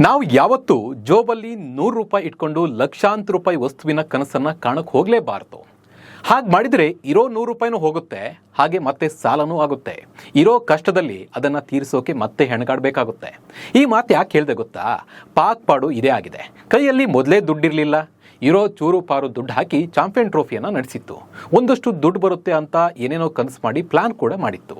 ನಾವು ಯಾವತ್ತೂ ಜೋಬಲ್ಲಿ 100 ರೂಪಾಯಿ ಇಟ್ಕೊಂಡು ಲಕ್ಷಾಂತರ ರೂಪಾಯಿ ವಸ್ತುವಿನ ಕನಸನ್ನು ಕಾಣಕ್ಕೆ ಹೋಗಲೇಬಾರ್ದು. ಹಾಗೆ ಮಾಡಿದರೆ ಇರೋ 100 ರೂಪಾಯಿನೂ ಹೋಗುತ್ತೆ, ಹಾಗೆ ಮತ್ತೆ ಸಾಲನೂ ಆಗುತ್ತೆ. ಇರೋ ಕಷ್ಟದಲ್ಲಿ ಅದನ್ನು ತೀರಿಸೋಕೆ ಮತ್ತೆ ಹೆಣಗಾಡಬೇಕಾಗುತ್ತೆ. ಈ ಮಾತು ಯಾಕೆ ಹೇಳಿದೆ ಗೊತ್ತಾ? ಪಾಕ್ ಪಾಡು ಇದೇ ಆಗಿದೆ. ಕೈಯಲ್ಲಿ ಮೊದಲೇ ದುಡ್ಡಿರಲಿಲ್ಲ, ಇರೋ ಚೂರು ಪಾರು ದುಡ್ಡು ಹಾಕಿ ಚಾಂಪಿಯನ್ ಟ್ರೋಫಿಯನ್ನು ನಡೆಸಿತ್ತು. ಒಂದಷ್ಟು ದುಡ್ಡು ಬರುತ್ತೆ ಅಂತ ಏನೇನೋ ಕನಸು ಮಾಡಿ ಪ್ಲಾನ್ ಕೂಡ ಮಾಡಿತ್ತು.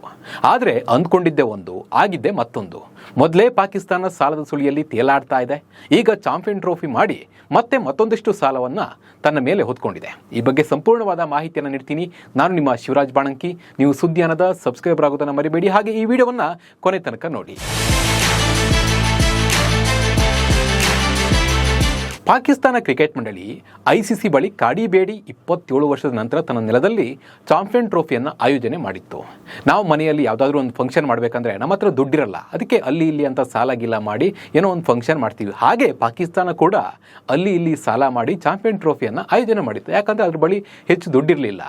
ಆದರೆ ಅಂದ್ಕೊಂಡಿದ್ದೆ ಒಂದು, ಆಗಿದ್ದೆ ಮತ್ತೊಂದು. ಮೊದಲೇ ಪಾಕಿಸ್ತಾನ ಸಾಲದ ಸುಳಿಯಲ್ಲಿ ತೇಲಾಡ್ತಾ ಇದೆ. ಈಗ ಚಾಂಪಿಯನ್ ಟ್ರೋಫಿ ಮಾಡಿ ಮತ್ತೆ ಮತ್ತೊಂದಿಷ್ಟು ಸಾಲವನ್ನು ತನ್ನ ಮೇಲೆ ಹೊತ್ಕೊಂಡಿದೆ. ಈ ಬಗ್ಗೆ ಸಂಪೂರ್ಣವಾದ ಮಾಹಿತಿಯನ್ನು ನೀಡ್ತೀನಿ. ನಾನು ನಿಮ್ಮ ಶಿವರಾಜ್ ಬಾಣಂಕಿ. ನೀವು ಸುದ್ದಿಯಾನದ ಸಬ್ಸ್ಕ್ರೈಬರ್ ಆಗೋದನ್ನು ಮರಿಬೇಡಿ. ಹಾಗೆ ಈ ವಿಡಿಯೋವನ್ನು ಕೊನೆ ತನಕ ನೋಡಿ. ಪಾಕಿಸ್ತಾನ ಕ್ರಿಕೆಟ್ ಮಂಡಳಿ ICC ಬಳಿ ಕಾಡಿಬೇಡಿ 27 ವರ್ಷದ ನಂತರ ತನ್ನ ನೆಲದಲ್ಲಿ ಚಾಂಪಿಯನ್ ಟ್ರೋಫಿಯನ್ನು ಆಯೋಜನೆ ಮಾಡಿತ್ತು. ನಾವು ಮನೆಯಲ್ಲಿ ಯಾವುದಾದ್ರೂ ಒಂದು ಫಂಕ್ಷನ್ ಮಾಡಬೇಕಂದ್ರೆ ನಮ್ಮ ಹತ್ರ ದುಡ್ಡಿರಲ್ಲ, ಅದಕ್ಕೆ ಅಲ್ಲಿ ಇಲ್ಲಿ ಅಂತ ಸಾಲ ಗೀಲ ಮಾಡಿ ಏನೋ ಒಂದು ಫಂಕ್ಷನ್ ಮಾಡ್ತೀವಿ. ಹಾಗೆ ಪಾಕಿಸ್ತಾನ ಕೂಡ ಅಲ್ಲಿ ಇಲ್ಲಿ ಸಾಲ ಮಾಡಿ ಚಾಂಪಿಯನ್ ಟ್ರೋಫಿಯನ್ನು ಆಯೋಜನೆ ಮಾಡಿತ್ತು. ಯಾಕಂದರೆ ಅದ್ರ ಬಳಿ ಹೆಚ್ಚು ದುಡ್ಡಿರಲಿಲ್ಲ.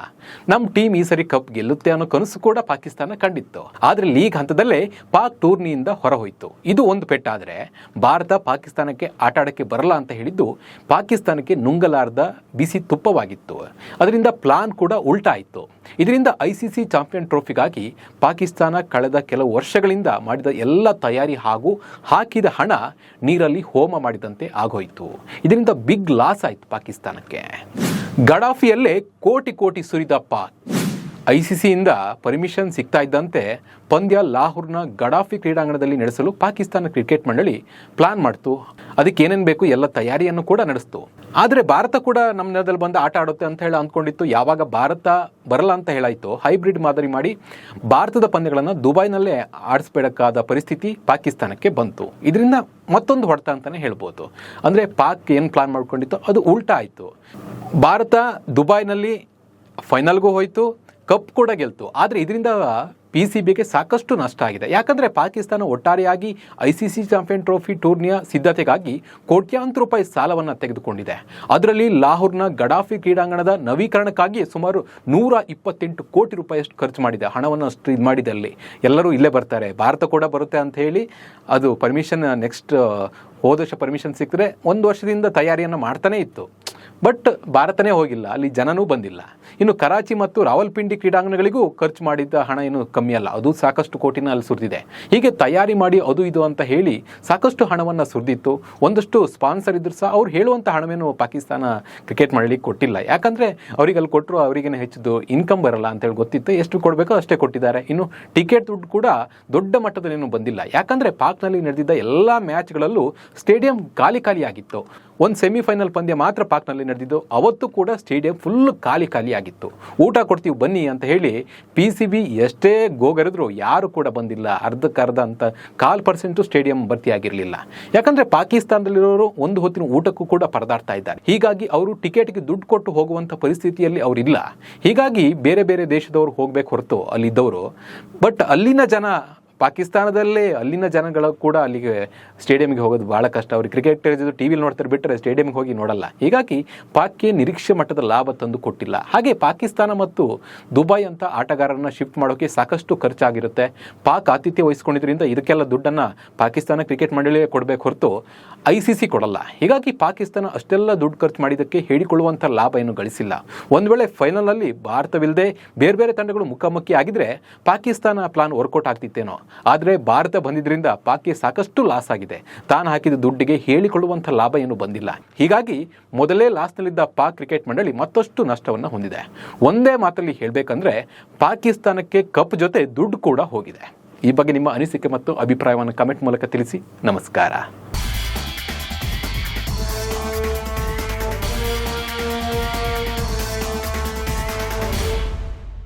ನಮ್ಮ ಟೀಮ್ ಈ ಸರಿ ಕಪ್ ಗೆಲ್ಲುತ್ತೆ ಅನ್ನೋ ಕನಸು ಕೂಡ ಪಾಕಿಸ್ತಾನ ಕಂಡಿತ್ತು. ಆದರೆ ಲೀಗ್ ಹಂತದಲ್ಲೇ ಪಾಕ್ ಟೂರ್ನಿಯಿಂದ ಹೊರಹೋಯಿತು. ಇದು ಒಂದು ಪೆಟ್ಟಾದರೆ ಭಾರತ ಪಾಕಿಸ್ತಾನಕ್ಕೆ ಆಟ ಆಡೋಕ್ಕೆ ಬರಲ್ಲ ಅಂತ ಹೇಳಿದ್ದು ಪಾಕಿಸ್ತಾನಕ್ಕೆ ನುಂಗಲಾರ್ದ ಬಿಸಿ ತುಪ್ಪವಾಗಿತ್ತು. ಅದರಿಂದ ಪ್ಲಾನ್ ಕೂಡ ಉಲ್ಟಾ ಆಯಿತು. ಇದರಿಂದ ICC ಚಾಂಪಿಯನ್ ಟ್ರೋಫಿಗಾಗಿ ಪಾಕಿಸ್ತಾನ ಕಳೆದ ಕೆಲವು ವರ್ಷಗಳಿಂದ ಮಾಡಿದ ಎಲ್ಲ ತಯಾರಿ ಹಾಗೂ ಹಾಕಿದ ಹಣ ನೀರಲ್ಲಿ ಹೋಮ ಮಾಡಿದಂತೆ ಆಗೋಯಿತು. ಇದರಿಂದ ಬಿಗ್ ಲಾಸ್ ಆಯಿತು ಪಾಕಿಸ್ತಾನಕ್ಕೆ. ಗಡಾಫಿಯಲ್ಲೇ ಕೋಟಿ ಕೋಟಿ ಸುರಿದ ಪಾಕ್. ICCಯಿಂದ ಪರ್ಮಿಷನ್ ಸಿಗ್ತಾ ಇದ್ದಂತೆ ಪಂದ್ಯ ಲಾಹೋರ್ನ ಗಡಾಫಿ ಕ್ರೀಡಾಂಗಣದಲ್ಲಿ ನಡೆಸಲು ಪಾಕಿಸ್ತಾನ ಕ್ರಿಕೆಟ್ ಮಂಡಳಿ ಪ್ಲಾನ್ ಮಾಡ್ತು. ಅದಕ್ಕೆ ಏನೇನು ಬೇಕು ಎಲ್ಲ ತಯಾರಿಯನ್ನು ಕೂಡ ನಡೆಸ್ತು. ಆದರೆ ಭಾರತ ಕೂಡ ನಮ್ಮ ನೆಲದಲ್ಲಿ ಬಂದು ಆಟ ಆಡುತ್ತೆ ಅಂತ ಹೇಳಿ ಅಂದ್ಕೊಂಡಿತ್ತು. ಯಾವಾಗ ಭಾರತ ಬರಲ್ಲ ಅಂತ ಹೇಳಾಯಿತು, ಹೈಬ್ರಿಡ್ ಮಾದರಿ ಮಾಡಿ ಭಾರತದ ಪಂದ್ಯಗಳನ್ನು ದುಬೈನಲ್ಲೇ ಆಡಿಸ್ಬೇಡಕ್ಕಾದ ಪರಿಸ್ಥಿತಿ ಪಾಕಿಸ್ತಾನಕ್ಕೆ ಬಂತು. ಇದರಿಂದ ಮತ್ತೊಂದು ಹೊಡೆತ ಅಂತಲೇ ಹೇಳ್ಬೋದು. ಅಂದರೆ ಪಾಕ್ ಏನು ಪ್ಲಾನ್ ಮಾಡ್ಕೊಂಡಿತ್ತು ಅದು ಉಲ್ಟಾ ಆಯಿತು. ಭಾರತ ದುಬೈನಲ್ಲಿ ಫೈನಲ್ಗೂ ಹೋಯಿತು, ಕಪ್ ಕೂಡ ಗೆಲ್ತು. ಆದರೆ ಇದರಿಂದ PCBಗೆ ಸಾಕಷ್ಟು ನಷ್ಟ ಆಗಿದೆ. ಯಾಕಂದರೆ ಪಾಕಿಸ್ತಾನ ಒಟ್ಟಾರೆಯಾಗಿ ICC ಚಾಂಪಿಯನ್ ಟ್ರೋಫಿ ಟೂರ್ನಿಯ ಸಿದ್ಧತೆಗಾಗಿ ಕೋಟ್ಯಾಂತರ ರೂಪಾಯಿ ಸಾಲವನ್ನು ತೆಗೆದುಕೊಂಡಿದೆ. ಅದರಲ್ಲಿ ಲಾಹೋರ್ನ ಗಡಾಫಿ ಕ್ರೀಡಾಂಗಣದ ನವೀಕರಣಕ್ಕಾಗಿ ಸುಮಾರು 128 ಕೋಟಿ ರೂಪಾಯಿಯಷ್ಟು ಖರ್ಚು ಮಾಡಿದೆ. ಹಣವನ್ನು ಅಷ್ಟು ಇದು ಮಾಡಿದಲ್ಲಿ ಎಲ್ಲರೂ ಇಲ್ಲೇ ಬರ್ತಾರೆ, ಭಾರತ ಕೂಡ ಬರುತ್ತೆ ಅಂತ ಹೇಳಿ ಅದು ಪರ್ಮಿಷನ್ ನೆಕ್ಸ್ಟ್ ಹೋದ ವರ್ಷ ಪರ್ಮಿಷನ್ ಸಿಕ್ಕಿದ್ರೆ 1 ವರ್ಷದಿಂದ ತಯಾರಿಯನ್ನು ಮಾಡ್ತಾನೇ ಇತ್ತು. ಬಟ್ ಭಾರತನೇ ಹೋಗಿಲ್ಲ, ಅಲ್ಲಿ ಜನನೂ ಬಂದಿಲ್ಲ. ಇನ್ನು ಕರಾಚಿ ಮತ್ತು ರಾವಲ್ಪಿಂಡಿ ಕ್ರೀಡಾಂಗಣಗಳಿಗೂ ಖರ್ಚು ಮಾಡಿದ್ದ ಹಣ ಏನು ಕಮ್ಮಿ ಅಲ್ಲ, ಅದು ಸಾಕಷ್ಟು ಕೋಟಿನ ಅಲ್ಲಿ ಸುರಿದಿದೆ. ಹೀಗೆ ತಯಾರಿ ಮಾಡಿ ಅದು ಇದು ಅಂತ ಹೇಳಿ ಸಾಕಷ್ಟು ಹಣವನ್ನು ಸುರಿದಿತ್ತು. ಒಂದಷ್ಟು ಸ್ಪಾನ್ಸರ್ ಇದ್ರು ಸಹ ಅವ್ರು ಹೇಳುವಂಥ ಹಣವೇನು ಪಾಕಿಸ್ತಾನ ಕ್ರಿಕೆಟ್ ಮಂಡಳಿಗೆ ಕೊಟ್ಟಿಲ್ಲ. ಯಾಕಂದರೆ ಅವ್ರಿಗೆ ಅಲ್ಲಿ ಕೊಟ್ಟರು ಅವರಿಗೇನೆ ಹೆಚ್ಚು ಇನ್ಕಮ್ ಬರಲ್ಲ ಅಂತೇಳಿ ಗೊತ್ತಿತ್ತು. ಎಷ್ಟು ಕೊಡಬೇಕೋ ಅಷ್ಟೇ ಕೊಟ್ಟಿದ್ದಾರೆ. ಇನ್ನು ಟಿಕೆಟ್ ದುಡ್ಡು ಕೂಡ ದೊಡ್ಡ ಮಟ್ಟದಲ್ಲೇನು ಬಂದಿಲ್ಲ. ಯಾಕಂದರೆ ಪಾಕ್ನಲ್ಲಿ ನಡೆದಿದ್ದ ಎಲ್ಲ ಮ್ಯಾಚ್ಗಳಲ್ಲೂ ಸ್ಟೇಡಿಯಂ ಖಾಲಿಯಾಗಿತ್ತು. ಒಂದು ಸೆಮಿಫೈನಲ್ ಪಂದ್ಯ ಮಾತ್ರ ಪಾಕ್ನಲ್ಲಿ ನಡೆದಿದ್ದು. ಅವತ್ತು ಕೂಡ ಸ್ಟೇಡಿಯಂ ಫುಲ್ ಖಾಲಿಯಾಗಿತ್ತು. ಊಟ ಕೊಡ್ತೀವಿ ಬನ್ನಿ ಅಂತ ಹೇಳಿ PCB ಎಷ್ಟೇ ಗೋಗರೆದ್ರು ಯಾರು ಕೂಡ ಬಂದಿಲ್ಲ. ಅರ್ಧಕ್ಕರ್ಧ ಅಂತ 1% ಸ್ಟೇಡಿಯಂ ಭರ್ತಿಯಾಗಿರಲಿಲ್ಲ. ಯಾಕಂದರೆ ಪಾಕಿಸ್ತಾನದಲ್ಲಿರೋರು ಒಂದು ಹೊತ್ತಿನ ಊಟಕ್ಕೂ ಕೂಡ ಪರದಾಡ್ತಾ ಇದ್ದಾರೆ. ಹೀಗಾಗಿ ಅವರು ಟಿಕೆಟ್ಗೆ ದುಡ್ಡು ಕೊಟ್ಟು ಹೋಗುವಂಥ ಪರಿಸ್ಥಿತಿಯಲ್ಲಿ ಅವರಿಲ್ಲ. ಹೀಗಾಗಿ ಬೇರೆ ಬೇರೆ ದೇಶದವರು ಹೋಗಬೇಕು ಹೊರತು ಅಲ್ಲಿದ್ದವರು. ಬಟ್ ಅಲ್ಲಿನ ಜನ ಪಾಕಿಸ್ತಾನದಲ್ಲೇ ಅಲ್ಲಿನ ಜನಗಳು ಕೂಡ ಅಲ್ಲಿಗೆ ಸ್ಟೇಡಿಯಂಗೆ ಹೋಗೋದು ಭಾಳ ಕಷ್ಟ. ಅವ್ರಿಗೆ ಕ್ರಿಕೆಟ್ TV ನೋಡ್ತಾರೆ ಬಿಟ್ಟರೆ ಸ್ಟೇಡಿಯಂಗೆ ಹೋಗಿ ನೋಡಲ್ಲ. ಹೀಗಾಗಿ ಪಾಕ್ಗೆ ನಿರೀಕ್ಷೆ ಮಟ್ಟದ ಲಾಭ ತಂದು ಕೊಟ್ಟಿಲ್ಲ. ಹಾಗೆ ಪಾಕಿಸ್ತಾನ ಮತ್ತು ದುಬೈ ಅಂತ ಆಟಗಾರರನ್ನ ಶಿಫ್ಟ್ ಮಾಡೋಕ್ಕೆ ಸಾಕಷ್ಟು ಖರ್ಚಾಗಿರುತ್ತೆ. ಪಾಕ್ ಆತಿಥ್ಯ ವಹಿಸ್ಕೊಂಡಿದ್ರಿಂದ ಇದಕ್ಕೆಲ್ಲ ದುಡ್ಡನ್ನು ಪಾಕಿಸ್ತಾನ ಕ್ರಿಕೆಟ್ ಮಂಡಳಿಯೇ ಕೊಡಬೇಕು ಹೊರತು ICC ಕೊಡಲ್ಲ. ಹೀಗಾಗಿ ಪಾಕಿಸ್ತಾನ ಅಷ್ಟೆಲ್ಲ ದುಡ್ಡು ಖರ್ಚು ಮಾಡಿದ್ದಕ್ಕೆ ಹೇಳಿಕೊಳ್ಳುವಂಥ ಲಾಭ ಏನು ಗಳಿಸಿಲ್ಲ. ಒಂದು ವೇಳೆ ಫೈನಲಲ್ಲಿ ಭಾರತವಿಲ್ಲದೆ ಬೇರೆ ಬೇರೆ ತಂಡಗಳು ಮುಖಾಮುಖಿ ಆಗಿದ್ರೆ ಪಾಕಿಸ್ತಾನ ಪ್ಲಾನ್ ವರ್ಕೌಟ್ ಆಗ್ತಿತ್ತೇನೋ. ಆದರೆ ಭಾರತ ಬಂದಿದ್ದರಿಂದ ಪಾಕ್ಗೆ ಸಾಕಷ್ಟು ಲಾಸ್ ಆಗಿದೆ. ತಾನು ಹಾಕಿದ ದುಡ್ಡಿಗೆ ಹೇಳಿಕೊಳ್ಳುವಂಥ ಲಾಭ ಏನು ಬಂದಿಲ್ಲ. ಹೀಗಾಗಿ ಮೊದಲೇ ಲಾಸ್ನಲ್ಲಿದ್ದ ಪಾಕ್ ಕ್ರಿಕೆಟ್ ಮಂಡಳಿ ಮತ್ತಷ್ಟು ನಷ್ಟವನ್ನು ಹೊಂದಿದೆ. ಒಂದೇ ಮಾತಲ್ಲಿ ಹೇಳಬೇಕಂದ್ರೆ ಪಾಕಿಸ್ತಾನಕ್ಕೆ ಕಪ್ ಜೊತೆ ದುಡ್ಡು ಕೂಡ ಹೋಗಿದೆ. ಈ ಬಗ್ಗೆ ನಿಮ್ಮ ಅನಿಸಿಕೆ ಮತ್ತು ಅಭಿಪ್ರಾಯವನ್ನು ಕಮೆಂಟ್ ಮೂಲಕ ತಿಳಿಸಿ. ನಮಸ್ಕಾರ.